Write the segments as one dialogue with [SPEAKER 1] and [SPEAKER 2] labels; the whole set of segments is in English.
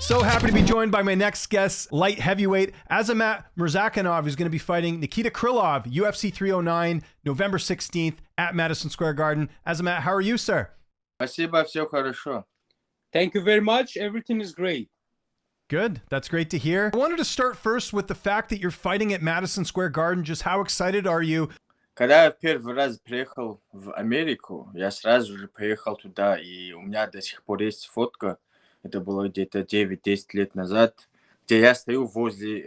[SPEAKER 1] So happy to be joined by my next guest, light heavyweight Azamat Murzakanov, who's going to be fighting Nikita Krylov, UFC 309, November 16th at Madison Square Garden. Azamat, how are you, sir?
[SPEAKER 2] Спасибо, все хорошо.
[SPEAKER 3] Thank you very much. Everything is great.
[SPEAKER 1] Good. That's great to hear. I wanted to start first with the fact that you're fighting at Madison Square Garden. Just how excited are you?
[SPEAKER 2] Когда я первый раз приехал в Америку, я сразу же поехал туда, и у меня до сих пор есть фотка. Это было где-то 9-10 лет назад, где я стою возле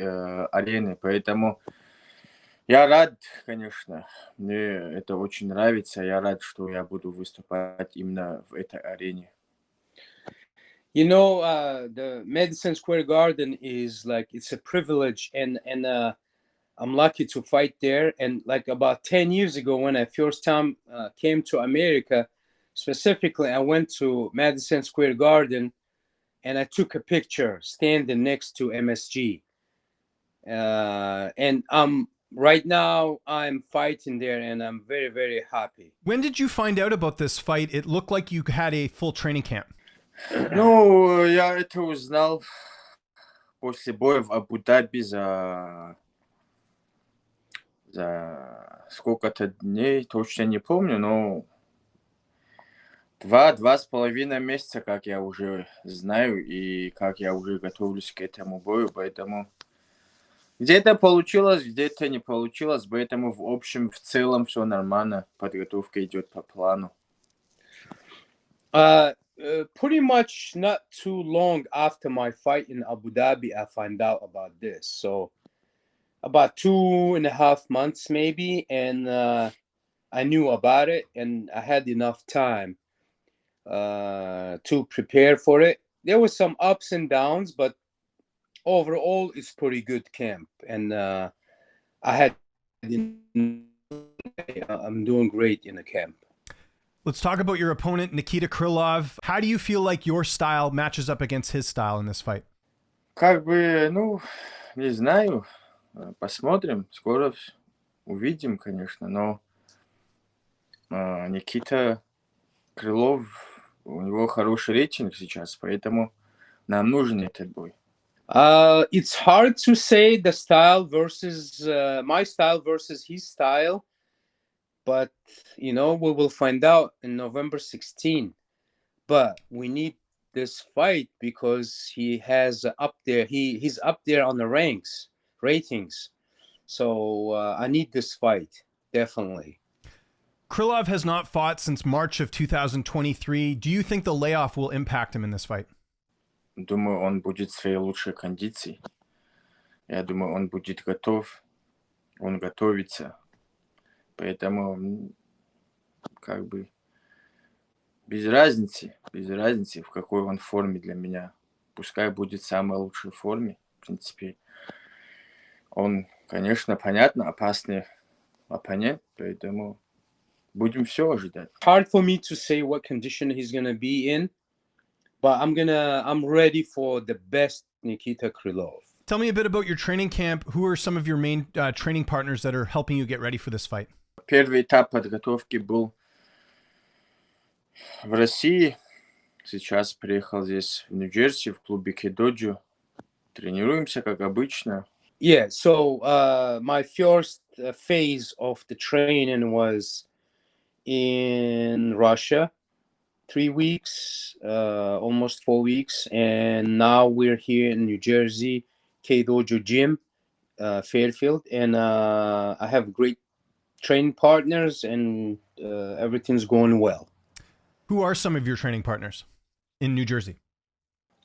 [SPEAKER 2] арены. Поэтому я рад, конечно. Мне это очень нравится. Я рад, что я буду выступать именно в этой арене.
[SPEAKER 3] You know, the Madison Square Garden is like, it's a privilege, and I'm lucky to fight there. And like about 10 years ago, when I first time came to America, specifically, I went to Madison Square Garden and I took a picture standing next to MSG. And right now I'm fighting there, and I'm very, very happy.
[SPEAKER 1] When did you find out about this fight? It looked like you had a full training camp.
[SPEAKER 2] Ну, я это узнал после боя в Абу-Даби за сколько-то дней, точно не помню, но 2-2,5 месяца, как я уже знаю, и как я уже готовлюсь к этому бою, поэтому где-то получилось, где-то не получилось, поэтому в общем, в целом все нормально, подготовка идет по плану.
[SPEAKER 3] Pretty much not too long after my fight in Abu Dhabi, I found out about this. So about 2.5 months maybe, and I knew about it, and I had enough time to prepare for it. There was some ups and downs, but overall it's pretty good camp, and I'm doing great in the camp.
[SPEAKER 1] Let's talk about your opponent, Nikita Krylov. How do you feel like your style matches up against his style in this fight?
[SPEAKER 2] Как бы, ну, не знаю, посмотрим, скоро увидим, конечно, но Никита Крылов, у него хороший рейтинг сейчас, поэтому нам нужен этот бой.
[SPEAKER 3] It's hard to say the style versus my style versus his style, but you know, we will find out in November 16th. But we need this fight because he has up there. He's up there on the ratings. So I need this fight definitely.
[SPEAKER 1] Krylov has not fought since March of 2023. Do you think the layoff will impact him in this fight?
[SPEAKER 2] Думаю, он будет в своей лучшей кондиции. Я думаю, он будет готов. Он готовится. Поэтому, как бы, без разницы, в какой он форме для меня. Пускай будет в самой лучшей форме. В принципе, он, конечно, понятно, опасный оппонент, поэтому будем все ожидать.
[SPEAKER 3] Hard for me to say what condition he's gonna be in, but I'm ready for the best Nikita Krylov.
[SPEAKER 1] Tell me a bit about your training camp. Who are some of your main training partners that are helping you get ready for this fight?
[SPEAKER 2] Первый этап подготовки был в России. Сейчас приехал здесь в Нью-Джерси, в клубе Кедоджо. Тренируемся, как обычно.
[SPEAKER 3] Yeah, so my first phase of the training was in Russia, 3 weeks, almost 4 weeks, and now we're here in New Jersey, K-Dojo Gym, Fairfield, and I have great training partners, and everything's going well.
[SPEAKER 1] Who are some of your training partners in New Jersey?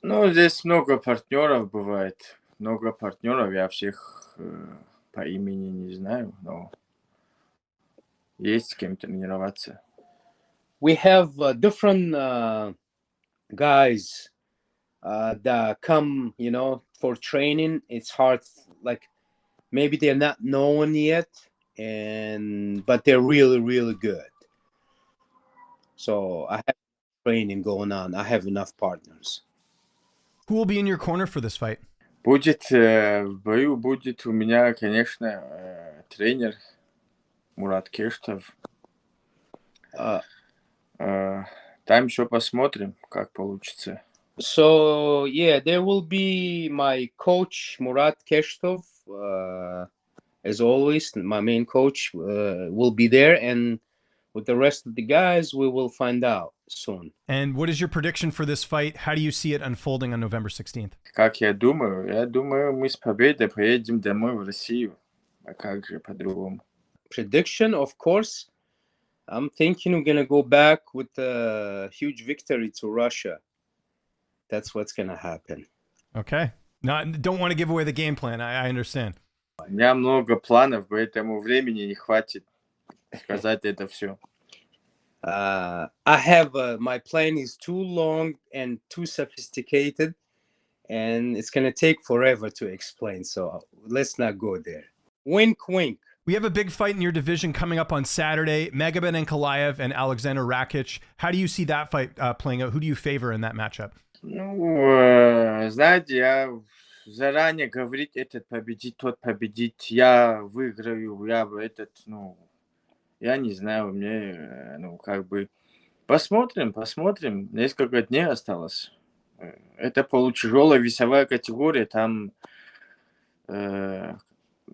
[SPEAKER 2] Ну, здесь много партнеров бывает. Много партнеров, я всех по имени не знаю, но есть с кем тренироваться.
[SPEAKER 3] We have different guys that come, you know, for training. It's hard, like maybe they're not known yet, but they're really, really good. So I have training going on. I have enough partners.
[SPEAKER 1] Who will be in your corner for this fight?
[SPEAKER 2] Будет в бою, будет у меня, конечно, тренер Мурат Кештов. Там еще посмотрим, как получится.
[SPEAKER 3] So yeah, there will be my coach Murat Keshtov, as always. My main coach will be there, and with the rest of the guys, we will find out soon.
[SPEAKER 1] And what is your prediction for this fight? How do you see it unfolding on November 16th?
[SPEAKER 2] Как я думаю? Я думаю, мы с победой поедем домой в Россию. А как же по-другому?
[SPEAKER 3] Prediction, of course. I'm thinking we're gonna go back with a huge victory to Russia. That's what's gonna happen.
[SPEAKER 1] Okay. Don't want to give away the game plan. I understand.
[SPEAKER 2] У меня много планов, поэтому времени не хватит сказать это все.
[SPEAKER 3] I have my plan is too long and too sophisticated, and it's gonna take forever to explain. So let's not go there. Wink, wink.
[SPEAKER 1] We have a big fight in your division coming up on Saturday. Magomed and Ankalaev and Aleksandar Rakic. How do you see that fight playing out? Who do you favor in that matchup?
[SPEAKER 2] Ну, знаете, я заранее говорить, этот победит, тот победит, я выиграю, я не знаю, мне, как бы, посмотрим, несколько дней осталось. Это полутяжелая весовая категория, там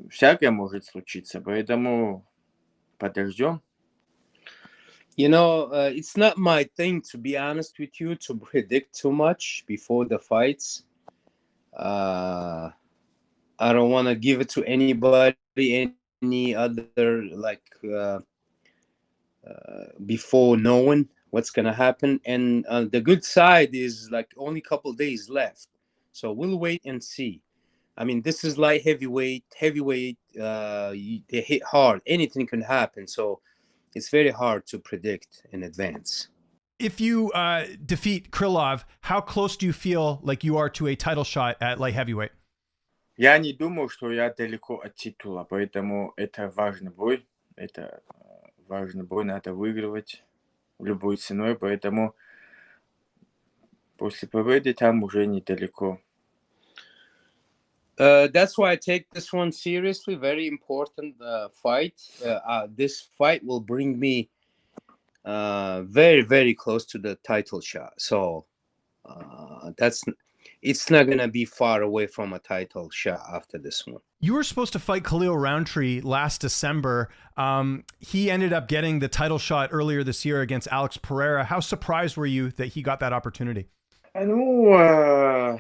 [SPEAKER 2] всякое может случиться, поэтому подождем.
[SPEAKER 3] You know, it's not my thing, to be honest with you, to predict too much before the fights. I don't want to give it to anybody, any other, like, before knowing what's going to happen. And the good side is, like, only a couple days left. So we'll wait and see. I mean, this is light heavyweight, they hit hard. Anything can happen. So it's very hard to predict in advance.
[SPEAKER 1] If you defeat Krylov, how close do you feel like you are to a title shot at light heavyweight?
[SPEAKER 2] Я не думаю, что я далеко от титула, поэтому это важный бой. Это важный бой, надо выигрывать любой ценой, поэтому после победы там уже недалеко.
[SPEAKER 3] That's why I take this one seriously. Very important fight. This fight will bring me very, very close to the title shot. So it's not gonna be far away from a title shot after this one.
[SPEAKER 1] You were supposed to fight Khalil Rountree last December. He ended up getting the title shot earlier this year against Alex Pereira. How surprised were you that he got that opportunity?
[SPEAKER 2] Ну,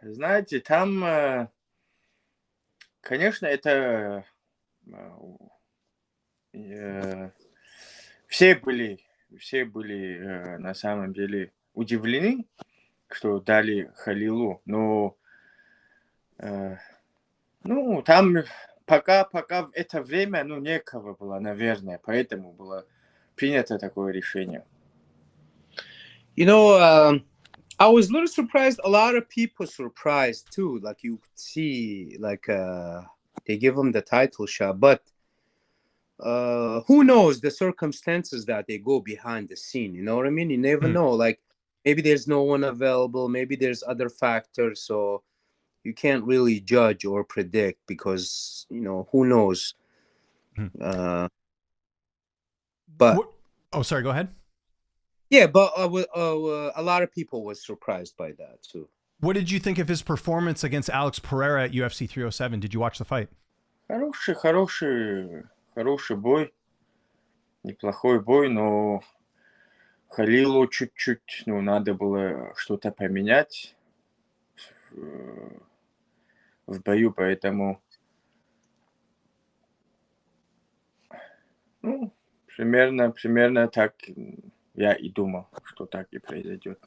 [SPEAKER 2] знаете, там, конечно, это все были на самом деле удивлены, что дали Халилу, но там пока в это время, некого было, наверное, поэтому было принято такое решение.
[SPEAKER 3] You know, I was a little surprised. A lot of people surprised too. Like you could see, like they give him the title shot, but who knows the circumstances that they go behind the scene? You know what I mean? You never know. Like maybe there's no one available. Maybe there's other factors. So you can't really judge or predict because who knows. But
[SPEAKER 1] sorry. Go ahead.
[SPEAKER 3] Yeah, but a lot of people was surprised by that too.
[SPEAKER 1] What did you think of his performance against Alex Pereira at UFC 307? Did you watch the fight?
[SPEAKER 2] Хороший бой, неплохой бой, но Халилу чуть-чуть, надо было что-то поменять в бою, поэтому, примерно так я и думал, что так и произойдет.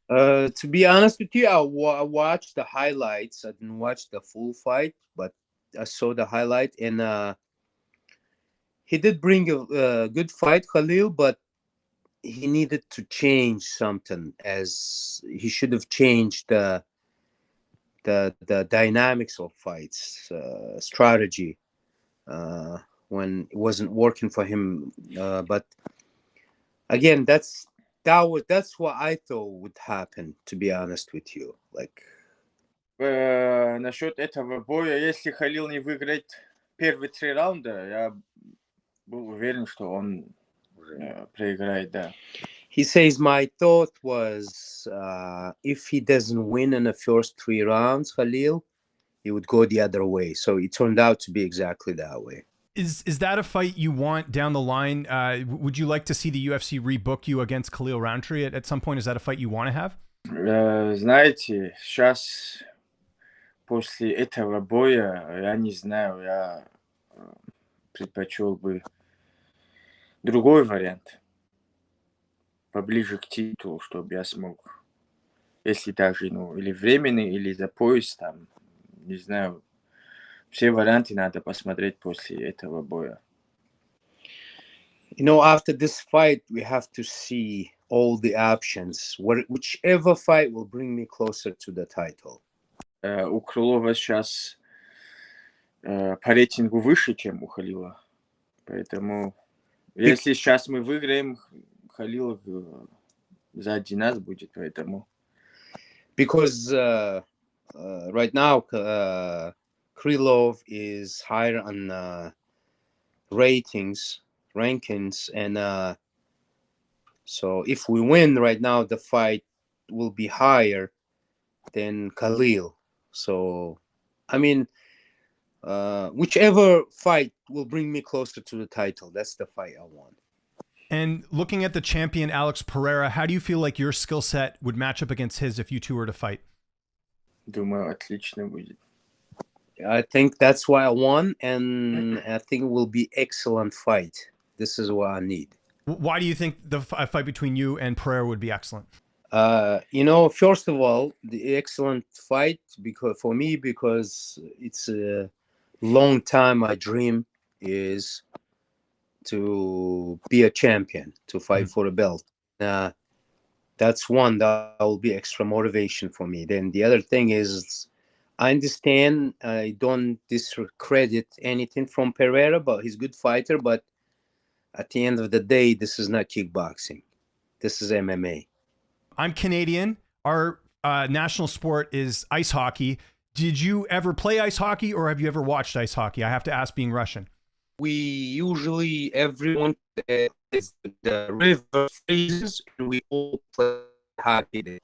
[SPEAKER 3] To be honest with you, I watched the highlights. I didn't watch the full fight, but I saw the highlight, and he did bring a good fight, Khalil, but he needed to change something, as he should have changed the dynamics of fights, strategy, when it wasn't working for him. But again, that's what I thought would happen, to be honest with you. Like
[SPEAKER 2] насчет этого боя, если Халил не выиграет первые 3 раунда, я был уверен, что он проиграет, да.
[SPEAKER 3] He says, my thought was if he doesn't win in the first 3 rounds, Khalil, he would go the other way. So it turned out to be exactly that way.
[SPEAKER 1] Is that a fight you want down the line? Would you like to see the UFC rebook you against Khalil Rountree at some point? Is that a fight you want to have?
[SPEAKER 2] Знаете, сейчас после этого боя, я не знаю, я предпочел бы другой вариант, поближе к титулу, чтобы я смог, если даже, или временный, или за пояс, там, не знаю, все варианты надо посмотреть после этого боя.
[SPEAKER 3] After this fight, we have to see all the options. Whichever fight will bring me closer to the title.
[SPEAKER 2] У Крылова сейчас по рейтингу выше, чем у Халила. Поэтому, если сейчас мы выиграем, Халилов сзади нас будет, поэтому...
[SPEAKER 3] Because right now, Krylov is higher on rankings, and so if we win right now, the fight will be higher than Khalil. So, I mean, whichever fight will bring me closer to the title, that's the fight I want.
[SPEAKER 1] And looking at the champion, Alex Pereira, how do you feel like your skill set would match up against his if you two were to fight?
[SPEAKER 2] Думаю, отлично будет.
[SPEAKER 3] I think that's why I won, and I think it will be excellent fight. This is what I need.
[SPEAKER 1] Why do you think the fight between you and Pereira would be excellent?
[SPEAKER 3] First of all, the excellent fight because it's a long time my dream is to be a champion, to fight for a belt. That's one that will be extra motivation for me. Then the other thing is, I understand I don't discredit anything from Pereira, but he's a good fighter. But at the end of the day, this is not kickboxing. This is MMA.
[SPEAKER 1] I'm Canadian. Our national sport is ice hockey. Did you ever play ice hockey, or have you ever watched ice hockey? I have to ask, being Russian.
[SPEAKER 3] We usually, everyone, the river freezes, and we all play hockey there.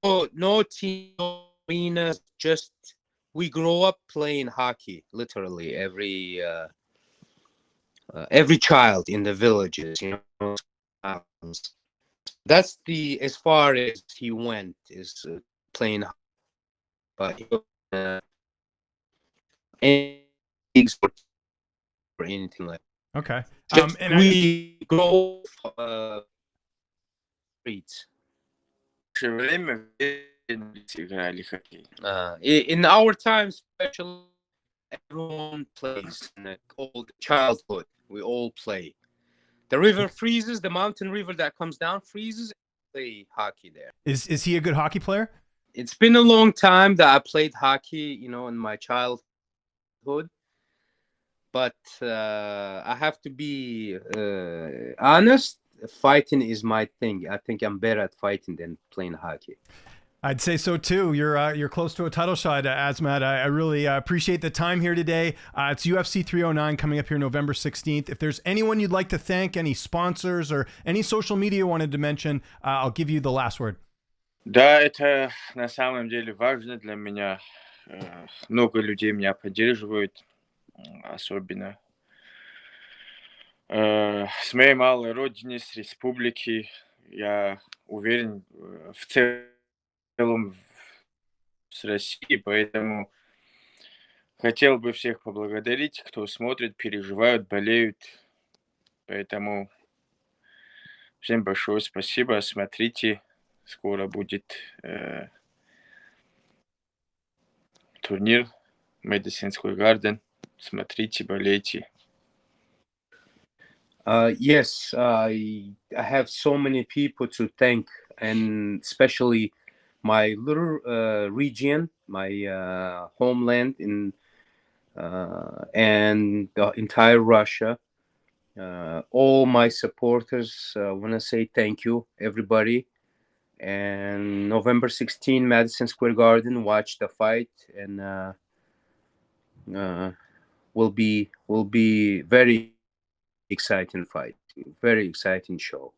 [SPEAKER 3] Oh, no team, no arenas, just we grow up playing hockey, literally every child in the villages, that's as far as he went, is playing hockey. But any sport or anything like that.
[SPEAKER 1] Okay.
[SPEAKER 3] And we grow streets. In our time, especially, everyone plays. In old childhood, we all play. The river freezes, the mountain river that comes down freezes, and we play hockey there.
[SPEAKER 1] Is he a good hockey player?
[SPEAKER 3] It's been a long time that I played hockey, in my childhood. But I have to be honest, fighting is my thing. I think I'm better at fighting than playing hockey.
[SPEAKER 1] I'd say so too. You're close to a title shot, Azamat. I really appreciate the time here today. It's UFC 309 coming up here November 16th. If there's anyone you'd like to thank, any sponsors or any social media you wanted to mention, I'll give you the last word.
[SPEAKER 2] Да, это на самом деле важно для меня. Много людей меня поддерживают, особенно с моей малой родины, с республики. Я уверен в целом с Россией, поэтому хотел бы всех поблагодарить, кто смотрит, переживают, болеют. Поэтому всем большое спасибо. Смотрите, скоро будет турнир Madison Square Garden. Смотрите, болейте.
[SPEAKER 3] Yes, I have so many people to thank, and especially my little region, my homeland and the entire Russia. All my supporters, I want to say thank you, everybody. And November 16, Madison Square Garden, watch the fight, and will be very exciting fight, very exciting show.